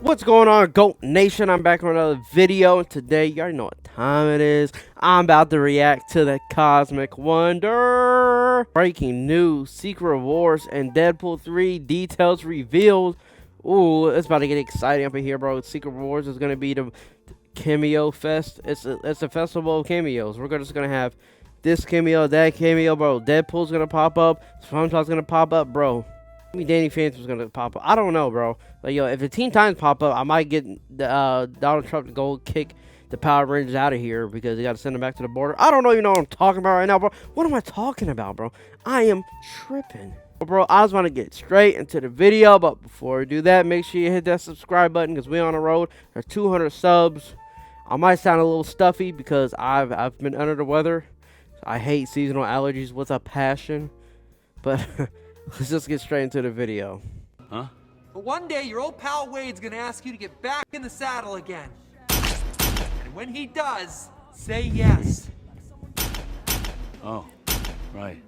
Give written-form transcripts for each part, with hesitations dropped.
What's going on, Goat Nation? I'm back with another video, and today, you already know what time it is. I'm about to react to the Cosmic Wonder. Breaking news, Secret Wars and Deadpool 3 details revealed. Ooh, it's about to get exciting up in here, bro. Secret Wars is going to be the cameo fest. It's a festival of cameos. We're just going to have this cameo, that cameo, bro. Deadpool's going to pop up. SpongeBob's going to pop up, bro. Maybe Danny Phantom was gonna pop up. I don't know, bro. Like, yo, if the Teen Titans pop up, I might get Donald Trump to go kick the Power Rangers out of here because they got to send them back to the border. I don't even know what I'm talking about right now, bro. What am I talking about, bro? I am tripping. Bro, I just want to get straight into the video, but before we do that, make sure you hit that subscribe button because we're on the road. There's 200 subs. I might sound a little stuffy because I've been under the weather. I hate seasonal allergies with a passion, but let's just get straight into the video. Huh? But one day, your old pal Wade's gonna ask you to get back in the saddle again. And when he does, say yes. Oh, right.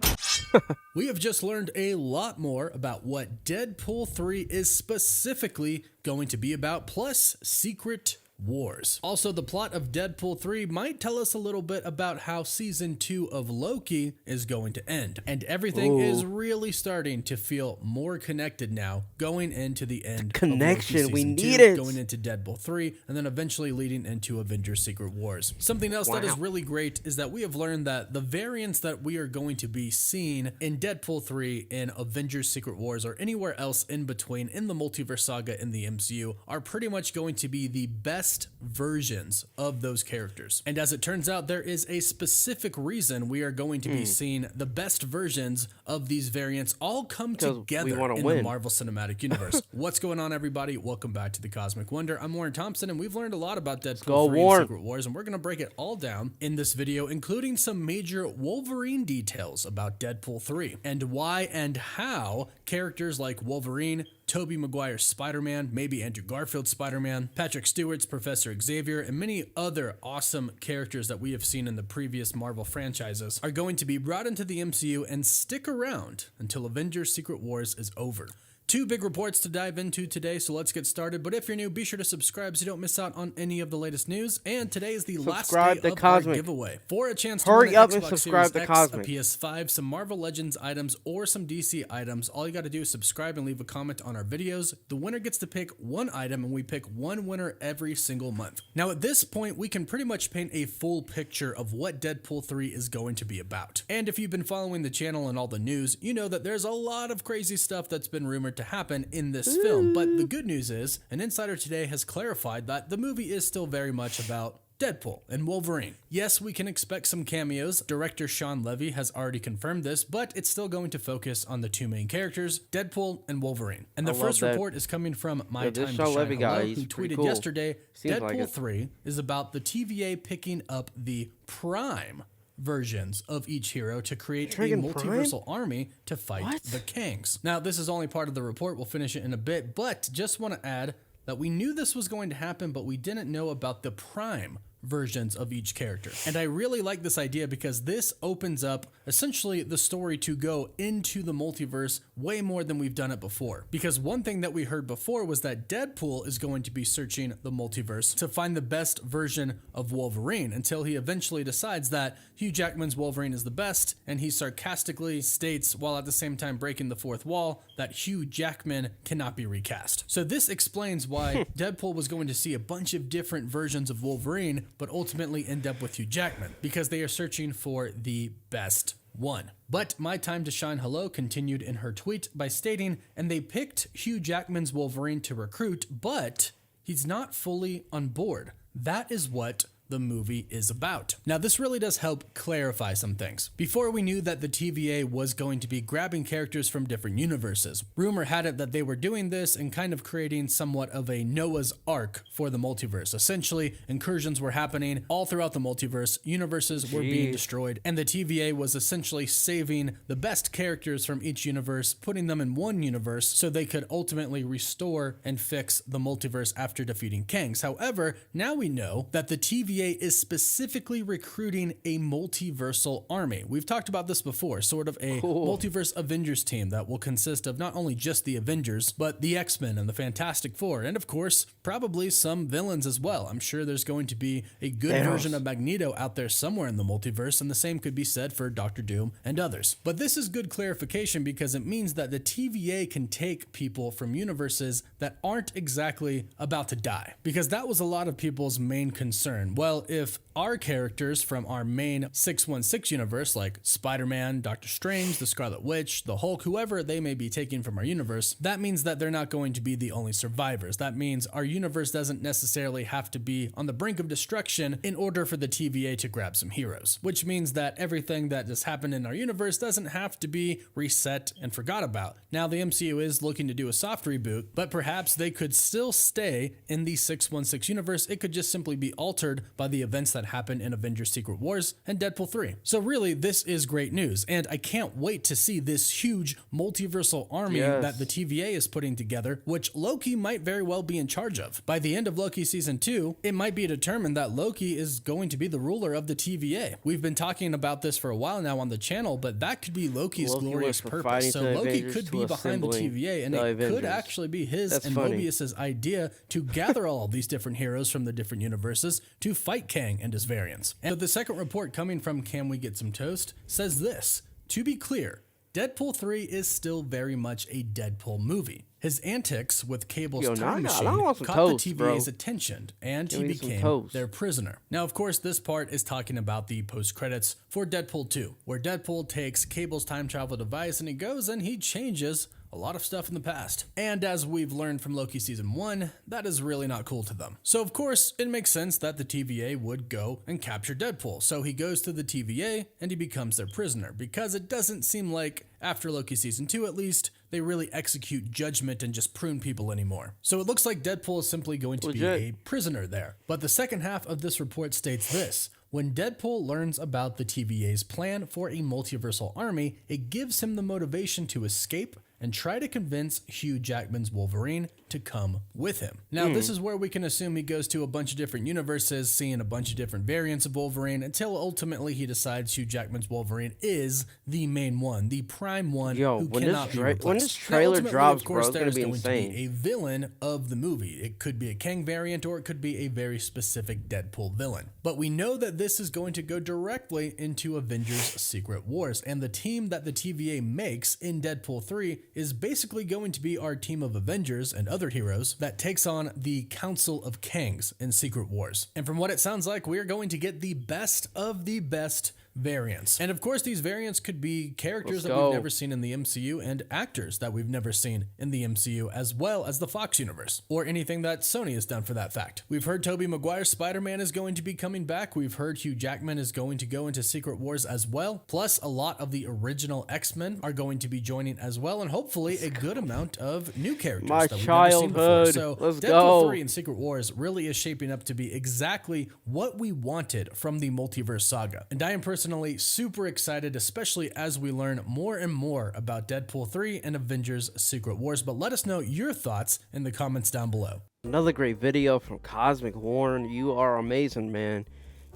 We have just learned a lot more about what Deadpool 3 is specifically going to be about, plus Secret Wars. Also, the plot of Deadpool 3 might tell us a little bit about how season 2 of Loki is going to end. And everything is really starting to feel more connected now, going into the end Connection, of Loki we season need 2, it. going into Deadpool 3, and then eventually leading into Avengers Secret Wars. Something else that is really great is that we have learned that the variants that we are going to be seeing in Deadpool 3, in Avengers Secret Wars, or anywhere else in between in the multiverse saga in the MCU are pretty much going to be the best versions of those characters. And as it turns out, there is a specific reason we are going to be seeing the best versions of these variants all come together in the Marvel Cinematic Universe. What's going on, everybody? Welcome back to the Cosmic Wonder. I'm Warren Thompson, and we've learned a lot about Deadpool 3 and Secret Wars, and we're going to break it all down in this video, including some major Wolverine details about Deadpool 3, and why and how characters like Wolverine, Tobey Maguire's Spider-Man, maybe Andrew Garfield's Spider-Man, Patrick Stewart's Professor Xavier, and many other awesome characters that we have seen in the previous Marvel franchises are going to be brought into the MCU and stick around until Avengers Secret Wars is over. Two big reports to dive into today, so let's get started. But if you're new, be sure to subscribe so you don't miss out on any of the latest news. And today is the last day of our giveaway. For a chance to win an Xbox Series X, a PS5, some Marvel Legends items, or some DC items, all you got to do is subscribe and leave a comment on our videos. The winner gets to pick one item, and we pick one winner every single month. Now, at this point, we can pretty much paint a full picture of what Deadpool 3 is going to be about. And if you've been following the channel and all the news, you know that there's a lot of crazy stuff that's been rumored to happen in this film. But the good news is, an insider today has clarified that the movie is still very much about Deadpool and Wolverine. Yes, we can expect some cameos. Director Sean Levy has already confirmed this, but it's still going to focus on the two main characters, Deadpool and Wolverine. And the first report is coming from My Time to Shine Hello, who tweeted yesterday, Deadpool 3 is about the TVA picking up the Prime versions of each hero to create a multiversal army to fight the Kangs. Now, this is only part of the report. We'll finish it in a bit, but just want to add that we knew this was going to happen, but we didn't know about the Prime versions of each character. And I really like this idea because this opens up essentially the story to go into the multiverse way more than we've done it before. Because one thing that we heard before was that Deadpool is going to be searching the multiverse to find the best version of Wolverine until he eventually decides that Hugh Jackman's Wolverine is the best, and he sarcastically states, while at the same time breaking the fourth wall, that Hugh Jackman cannot be recast. So this explains why Deadpool was going to see a bunch of different versions of Wolverine, but ultimately end up with Hugh Jackman, because they are searching for the best one. But My Time to Shine Hello continued in her tweet by stating, and they picked Hugh Jackman's Wolverine to recruit, but he's not fully on board. That is what the movie is about. Now, this really does help clarify some things. Before, we knew that the TVA was going to be grabbing characters from different universes. Rumor had it that they were doing this and kind of creating somewhat of a Noah's Ark for the multiverse. Essentially, incursions were happening all throughout the multiverse, universes were being destroyed, and the TVA was essentially saving the best characters from each universe, putting them in one universe so they could ultimately restore and fix the multiverse after defeating Kangs. However, now we know that the TVA TVA is specifically recruiting a multiversal army. We've talked about this before, sort of a multiverse Avengers team that will consist of not only just the Avengers, but the X-Men and the Fantastic Four, and of course, probably some villains as well. I'm sure there's going to be a good version of Magneto out there somewhere in the multiverse, and the same could be said for Doctor Doom and others. But this is good clarification because it means that the TVA can take people from universes that aren't exactly about to die, because that was a lot of people's main concern. Well, if our characters from our main 616 universe, like Spider-Man, Doctor Strange, the Scarlet Witch, the Hulk, whoever they may be taking from our universe, that means that they're not going to be the only survivors. That means our universe doesn't necessarily have to be on the brink of destruction in order for the TVA to grab some heroes, which means that everything that has happened in our universe doesn't have to be reset and forgot about. Now, the MCU is looking to do a soft reboot, but perhaps they could still stay in the 616 universe. It could just simply be altered by the events that happened in Avengers Secret Wars and Deadpool 3. So really, this is great news, and I can't wait to see this huge multiversal army that the TVA is putting together, which Loki might very well be in charge of. By the end of Loki Season 2, it might be determined that Loki is going to be the ruler of the TVA. We've been talking about this for a while now on the channel, but that could be Loki's glorious purpose. So Loki could be behind the TVA, and it could actually be his and Mobius's idea to gather all of these different heroes from the different universes to fight Kang and his variants. And the second report coming from Can We Get Some Toast says this: to be clear, Deadpool 3 is still very much a Deadpool movie. His antics with Cable's time machine caught the TVA's attention, and he became their prisoner. Now, of course, this part is talking about the post-credits for Deadpool 2, where Deadpool takes Cable's time travel device and he goes and he changes a lot of stuff in the past. And as we've learned from Loki Season 1, that is really not cool to them. So of course, it makes sense that the TVA would go and capture Deadpool. So he goes to the TVA and he becomes their prisoner, because it doesn't seem like, after Loki Season 2 at least, they really execute judgment and just prune people anymore. So it looks like Deadpool is simply going to be a prisoner there. But the second half of this report states this: when Deadpool learns about the TVA's plan for a multiversal army, it gives him the motivation to escape and try to convince Hugh Jackman's Wolverine to come with him. Now, this is where we can assume he goes to a bunch of different universes, seeing a bunch of different variants of Wolverine, until ultimately he decides Hugh Jackman's Wolverine is the main one, the prime one who cannot be replaced. When this trailer drops, of course, bro, it's there's going to be a villain of the movie. It could be a Kang variant, or it could be a very specific Deadpool villain. But we know that this is going to go directly into Avengers Secret Wars, and the team that the TVA makes in Deadpool 3 is basically going to be our team of Avengers and other heroes that takes on the Council of Kangs in Secret Wars. And from what it sounds like, we are going to get the best of the best variants. And of course, these variants could be characters that we've never seen in the MCU and actors that we've never seen in the MCU, as well as the Fox universe, or anything that Sony has done for that fact. We've heard Tobey Maguire's Spider-Man is going to be coming back. We've heard Hugh Jackman is going to go into Secret Wars as well. Plus, a lot of the original X-Men are going to be joining as well, and hopefully a good amount of new characters that we've never seen before. So Deadpool 3 and Secret Wars really is shaping up to be exactly what we wanted from the multiverse saga. And I am personally super excited, especially as we learn more and more about Deadpool 3 and Avengers Secret Wars. But let us know your thoughts in the comments down below. Another great video from Cosmic Warren. You are amazing, man.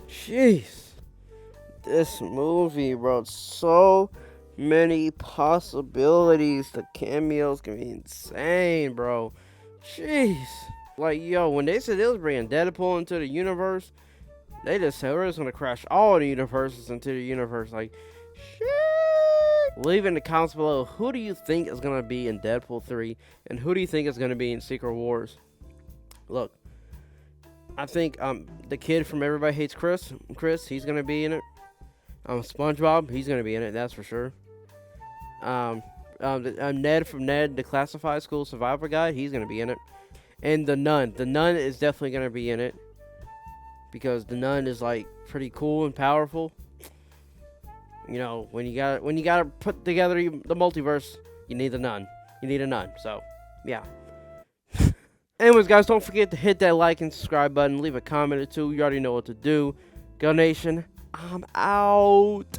Jeez. This movie, bro. So many possibilities. The cameos can be insane, bro. Jeez. Like, yo, when they said they was bringing Deadpool into the universe, they just said we're just gonna crash all the universes into the universe. Like, shit. Leave in the comments below, who do you think is gonna be in Deadpool 3, and who do you think is gonna be in Secret Wars? Look, I think the kid from Everybody Hates Chris, he's gonna be in it. SpongeBob, he's gonna be in it, that's for sure. Ned from Ned, the Classified School Survivor Guide, he's gonna be in it. And the Nun is definitely gonna be in it, because the Nun is like pretty cool and powerful. You know, when you gotta put together the multiverse, you need the Nun. You need a Nun. So, yeah. Anyways, guys, don't forget to hit that like and subscribe button. Leave a comment or two. You already know what to do. Go Nation. I'm out.